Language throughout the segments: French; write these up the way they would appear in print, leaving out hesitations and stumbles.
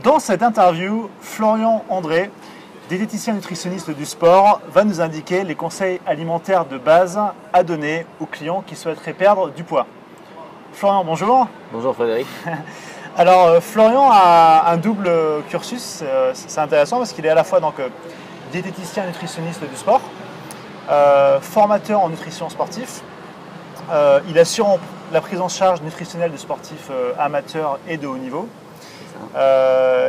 Dans cette interview, Florian André, diététicien nutritionniste du sport, va nous indiquer les conseils alimentaires de base à donner aux clients qui souhaiteraient perdre du poids. Florian, bonjour. Bonjour Frédéric. Alors, Florian a un double cursus. C'est intéressant parce qu'il est à la fois diététicien nutritionniste du sport, formateur en nutrition sportif. Il assure la prise en charge nutritionnelle de sportifs amateurs et de haut niveau.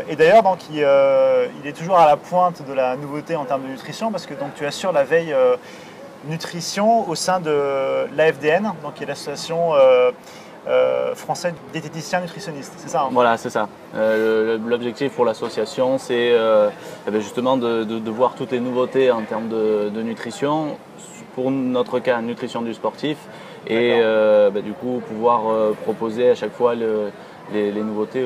Et d'ailleurs, il est toujours à la pointe de la nouveauté en termes de nutrition parce que tu assures la veille nutrition au sein de l'AFDN, qui est l'association française diététicien nutritionniste, c'est ça, hein? Voilà, c'est ça. L'objectif pour l'association, c'est justement de voir toutes les nouveautés en termes de nutrition, pour notre cas, nutrition du sportif, et du coup pouvoir proposer à chaque fois les nouveautés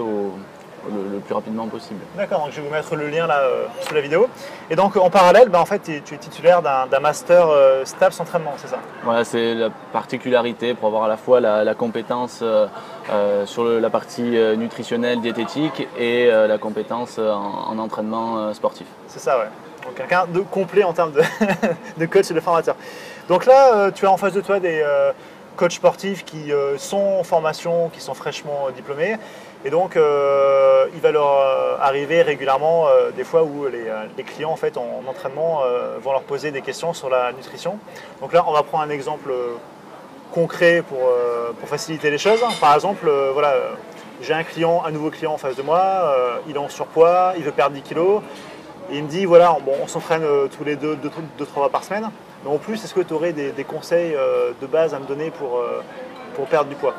le plus rapidement possible. D'accord, donc je vais vous mettre le lien là sous la vidéo. Et donc en parallèle, en fait, tu es titulaire d'un master STAPS entraînement, c'est ça? Voilà, c'est la particularité pour avoir à la fois la compétence sur la partie nutritionnelle, diététique et la compétence en entraînement sportif. C'est ça, ouais. Donc quelqu'un de complet en termes de coach et de formateur. Donc là, tu as en face de toi des coachs sportifs qui sont en formation, qui sont fraîchement diplômés. Et donc, il va leur arriver régulièrement des fois où les clients en fait, en entraînement vont leur poser des questions sur la nutrition. Donc là, on va prendre un exemple concret pour faciliter les choses. Par exemple, j'ai un nouveau client en face de moi, il est en surpoids, il veut perdre 10 kilos. Et il me dit, voilà, on s'entraîne tous les 2-3 fois par semaine. Mais en plus, est-ce que tu aurais des conseils de base à me donner pour perdre du poids?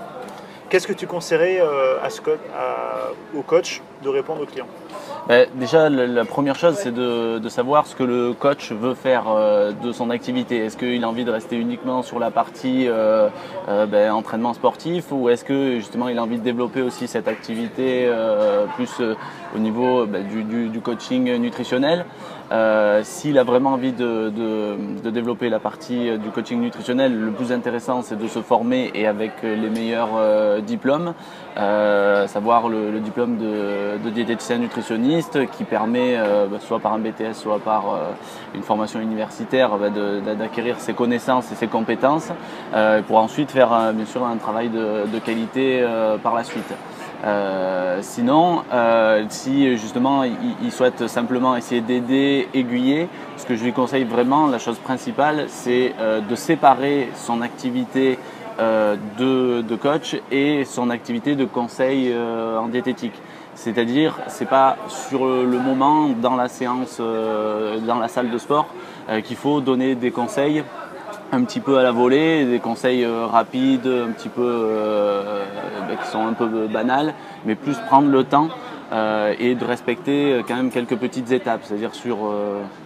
Qu'est-ce que tu conseillerais au coach de répondre aux clients? Déjà, la première chose, c'est de savoir ce que le coach veut faire de son activité. Est-ce qu'il a envie de rester uniquement sur la partie entraînement sportif, ou est-ce que justement il a envie de développer aussi cette activité plus au niveau du coaching nutritionnel? S'il a vraiment envie de développer la partie du coaching nutritionnel, le plus intéressant c'est de se former et avec les meilleurs diplômes, savoir le diplôme de diététicien nutritionniste qui permet, soit par un BTS, soit par une formation universitaire, d'acquérir ses connaissances et ses compétences pour ensuite faire bien sûr un travail de qualité par la suite. Sinon, si justement il souhaite simplement essayer d'aider, aiguiller, ce que je lui conseille vraiment, la chose principale, c'est de séparer son activité de coach et son activité de conseil en diététique. C'est-à-dire, c'est pas sur le moment dans la séance, dans la salle de sport, qu'il faut donner des conseils un petit peu à la volée, des conseils rapides, un petit peu qui sont un peu banals, mais plus prendre le temps et de respecter quand même quelques petites étapes, c'est-à-dire sur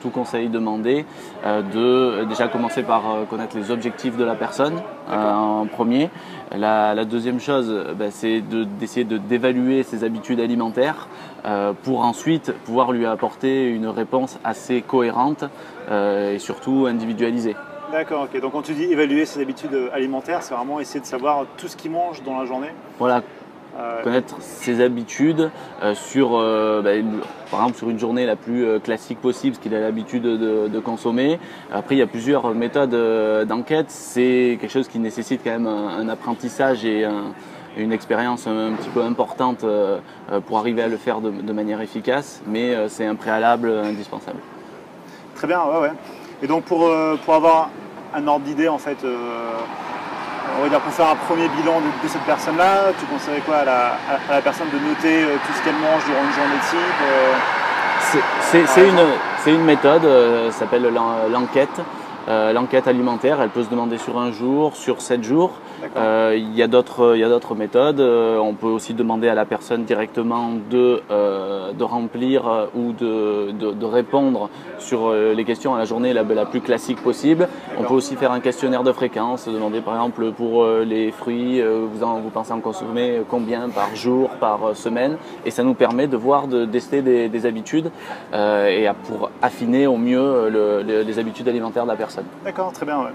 tout conseil demandé, de déjà commencer par connaître les objectifs de la personne en premier. La deuxième chose, c'est d'essayer d'évaluer ses habitudes alimentaires pour ensuite pouvoir lui apporter une réponse assez cohérente et surtout individualisée. D'accord, ok. Donc quand tu dis évaluer ses habitudes alimentaires, c'est vraiment essayer de savoir tout ce qu'il mange dans la journée. Voilà, connaître ses habitudes par exemple sur une journée la plus classique possible, ce qu'il a l'habitude de consommer. Après, il y a plusieurs méthodes d'enquête. C'est quelque chose qui nécessite quand même un apprentissage et une expérience un petit peu importante pour arriver à le faire de manière efficace, mais c'est un préalable indispensable. Très bien, ouais. Et donc pour avoir un ordre d'idée, en fait, on va dire pour faire un premier bilan de cette personne-là, tu conseillerais quoi à la personne de noter tout ce qu'elle mange durant une journée type C'est une méthode, ça s'appelle l'enquête. L'enquête alimentaire, elle peut se demander sur un jour, sur 7 jours. Il y a d'autres méthodes. On peut aussi demander à la personne directement de remplir ou de répondre sur les questions à la journée la plus classique possible. On peut aussi faire un questionnaire de fréquence, demander par exemple pour les fruits, vous pensez en consommer combien par jour, par semaine, et ça nous permet de voir, de tester des habitudes pour affiner au mieux les habitudes alimentaires de la personne. D'accord, très bien, ouais.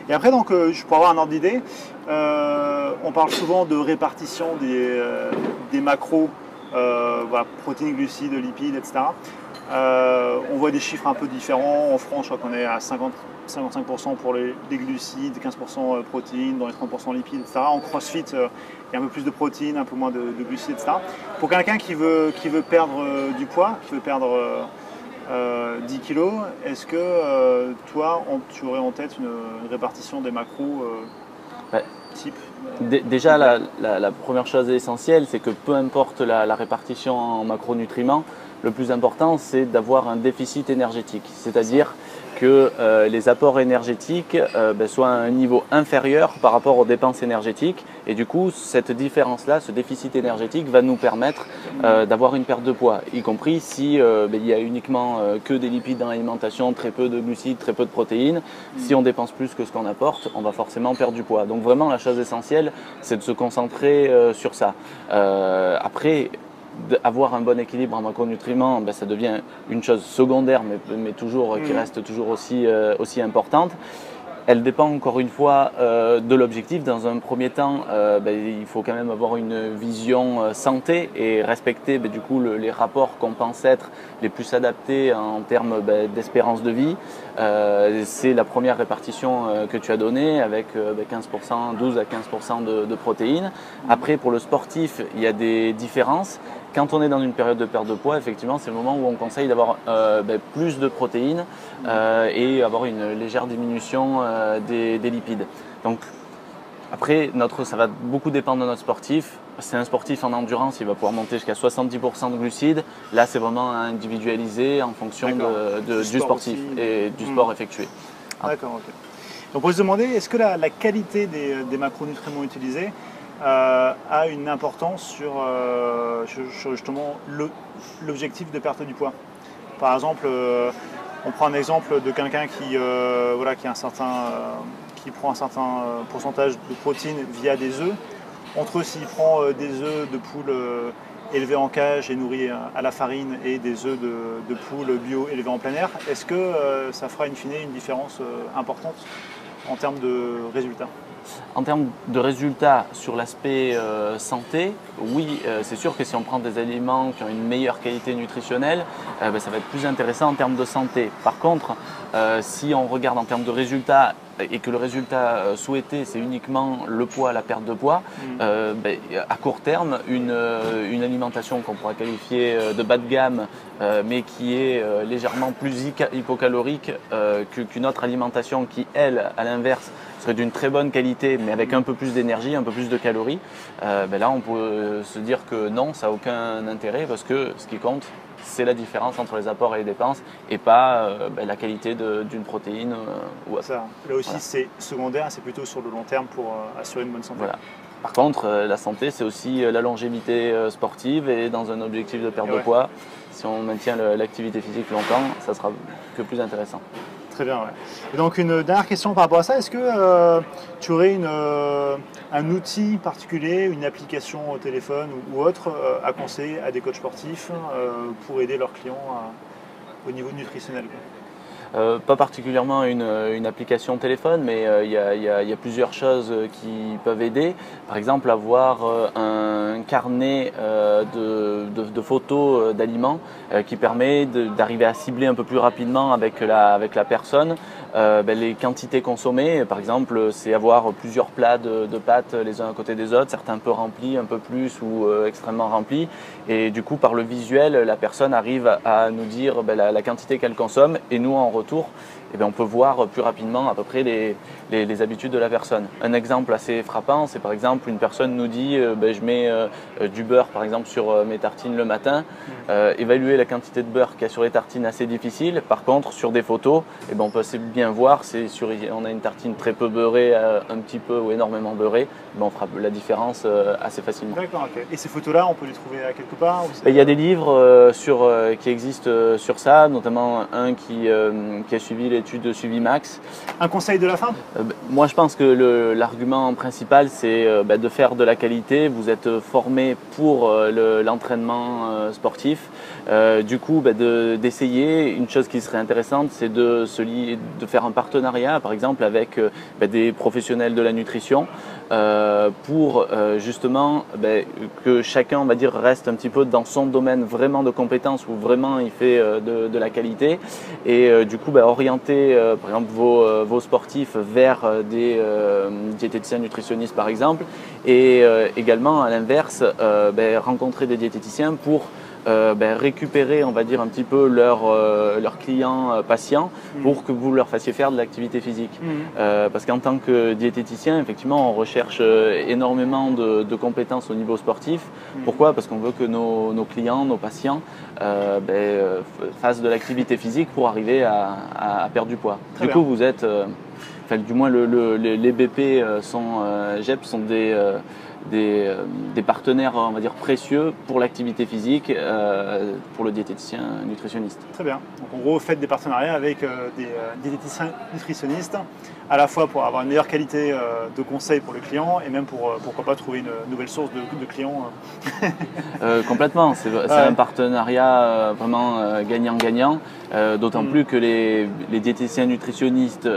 Et après, pour avoir un ordre d'idée, on parle souvent de répartition des macros voilà, protéines, glucides, lipides, etc. On voit des chiffres un peu différents. En France, je crois qu'on est à 55% pour les glucides, 15% protéines, dans les 30% lipides, etc. En CrossFit, il y a un peu plus de protéines, un peu moins de glucides, etc. Pour quelqu'un qui veut perdre du poids, qui veut perdre 10 kilos, est-ce que toi, tu aurais en tête une répartition des macros type Déjà, la première chose essentielle, c'est que peu importe la répartition en macronutriments, le plus important, c'est d'avoir un déficit énergétique. C'est-à-dire que les apports énergétiques soient à un niveau inférieur par rapport aux dépenses énergétiques. Et du coup, cette différence-là, ce déficit énergétique va nous permettre d'avoir une perte de poids, y compris si il y a uniquement que des lipides dans l'alimentation, très peu de glucides, très peu de protéines. Si on dépense plus que ce qu'on apporte, on va forcément perdre du poids. Donc vraiment, la chose essentielle, c'est de se concentrer sur ça. Après, avoir un bon équilibre en macronutriments, ça devient une chose secondaire, mais toujours, qui reste toujours aussi importante. Elle dépend encore une fois de l'objectif. Dans un premier temps, il faut quand même avoir une vision santé et respecter du coup les rapports qu'on pense être les plus adaptés en termes d'espérance de vie. C'est la première répartition que tu as donnée avec 15%, 12 à 15% de protéines. Après, pour le sportif, il y a des différences. Quand on est dans une période de perte de poids, effectivement, c'est le moment où on conseille d'avoir plus de protéines et avoir une légère diminution des lipides. Donc, après, ça va beaucoup dépendre de notre sportif. C'est un sportif en endurance, il va pouvoir monter jusqu'à 70% de glucides. Là, c'est vraiment individualisé en fonction du sportif aussi, et du sport effectué. D'accord, ok. Donc, on peut se demander, est-ce que la qualité des macronutriments utilisés a une importance sur justement l'objectif de perte du poids. Par exemple, on prend un exemple de quelqu'un qui prend un certain pourcentage de protéines via des œufs. Entre s'il prend des œufs de poule élevés en cage et nourris à la farine et des œufs de poule bio élevés en plein air, est-ce que ça fera in fine une différence importante en termes de résultats ? En termes de résultats sur l'aspect santé, oui, c'est sûr que si on prend des aliments qui ont une meilleure qualité nutritionnelle, ça va être plus intéressant en termes de santé. Par contre, si on regarde en termes de résultats et que le résultat souhaité, c'est uniquement le poids, la perte de poids, à court terme, une alimentation qu'on pourra qualifier de bas de gamme, mais qui est légèrement plus hypocalorique qu'une autre alimentation qui, elle, à l'inverse, serait d'une très bonne qualité, mais avec un peu plus d'énergie, un peu plus de calories, là, on peut se dire que non, ça n'a aucun intérêt parce que ce qui compte, c'est la différence entre les apports et les dépenses et pas la qualité d'une protéine ou autre. Ça, là aussi, c'est secondaire, c'est plutôt sur le long terme pour assurer une bonne santé. Voilà. Par contre, la santé, c'est aussi la longévité sportive et dans un objectif de perte de poids, si on maintient l'activité physique longtemps, ça sera que plus intéressant. Très bien, ouais. Et donc une dernière question par rapport à ça, est-ce que tu aurais un outil particulier, une application au téléphone ou autre à conseiller à des coachs sportifs pour aider leurs clients au niveau nutritionnel, quoi ? Pas particulièrement une application téléphone, mais il y a plusieurs choses qui peuvent aider. Par exemple, avoir un carnet de photos d'aliments qui permet d'arriver à cibler un peu plus rapidement avec la personne les quantités consommées. Par exemple, c'est avoir plusieurs plats de pâtes les uns à côté des autres, certains peu remplis, un peu plus ou extrêmement remplis. Et du coup, par le visuel, la personne arrive à nous dire la quantité qu'elle consomme et nous, en retour, on peut voir plus rapidement à peu près les habitudes de la personne. Un exemple assez frappant, c'est par exemple une personne nous dit je mets du beurre par exemple sur mes tartines le matin. Évaluer la quantité de beurre qu'il y a sur les tartines, assez difficile. Par contre, sur des photos, on peut assez bien voir, on a une tartine très peu beurrée, un petit peu ou énormément beurrée, on fera la différence assez facilement. D'accord, ok. Et ces photos-là, on peut les trouver quelque part Il y a des livres qui existent sur ça, notamment un qui a suivi l'étude de Suivi Max. Un conseil de la fin ? Moi, je pense que l'argument principal, c'est de faire de la qualité. Vous êtes formé pour l'entraînement sportif. Du coup, d'essayer. Une chose qui serait intéressante, c'est de faire un partenariat, par exemple, avec des professionnels de la nutrition pour justement que chacun, on va dire, reste un petit peu dans son domaine vraiment de compétences où vraiment il fait de la qualité et du coup orienter par exemple vos sportifs vers des diététiciens nutritionnistes par exemple et également à l'inverse rencontrer des diététiciens pour récupérer, on va dire, un petit peu leurs clients patients pour que vous leur fassiez faire de l'activité physique. Parce qu'en tant que diététicien, effectivement, on recherche énormément de compétences au niveau sportif. Pourquoi? Parce qu'on veut que nos clients, nos patients fassent de l'activité physique pour arriver à perdre du poids. Du coup, vous êtes, du moins les BP GEP sont des partenaires, on va dire, précieux pour l'activité physique, pour le diététicien nutritionniste. Très bien. Donc en gros, faites des partenariats avec des diététiciens nutritionnistes, à la fois pour avoir une meilleure qualité de conseils pour le client et même pour, pourquoi pas, trouver une nouvelle source de clients. Complètement. C'est un partenariat vraiment gagnant-gagnant, d'autant plus que les diététiciens nutritionnistes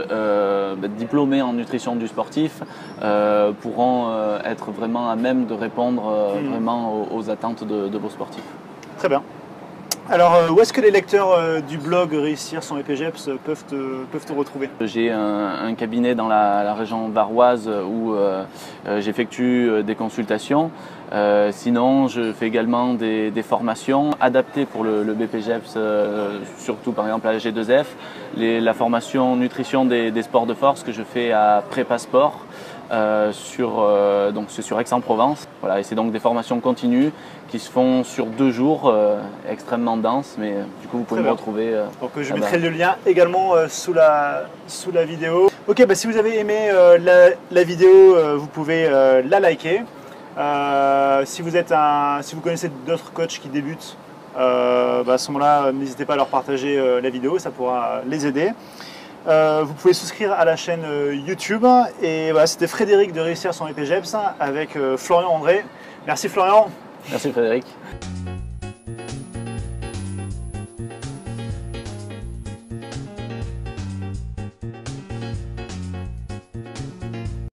diplômés en nutrition du sportif pourront être vraiment à même de répondre vraiment aux attentes de vos sportifs. Très bien. Alors, où est-ce que les lecteurs du blog Réussir sans EPGEPS peuvent te retrouver? J'ai un cabinet dans la région varoise où j'effectue des consultations. Sinon, je fais également des formations adaptées pour le BPGEPS, surtout par exemple à la G2F. La formation nutrition des sports de force que je fais à Prépa Sport. Donc c'est sur Aix-en-Provence. Voilà, et c'est donc des formations continues qui se font sur 2 jours, extrêmement denses, mais du coup vous pouvez me retrouver. Donc je mettrai le lien également sous la vidéo. Ok, si vous avez aimé la vidéo, vous pouvez la liker. Si vous connaissez d'autres coachs qui débutent, à ce moment-là, n'hésitez pas à leur partager la vidéo, ça pourra les aider. Vous pouvez souscrire à la chaîne YouTube. Et voilà, c'était Frédéric de Réussir sans EPGEPS avec Florian André. Merci Florian. Merci Frédéric.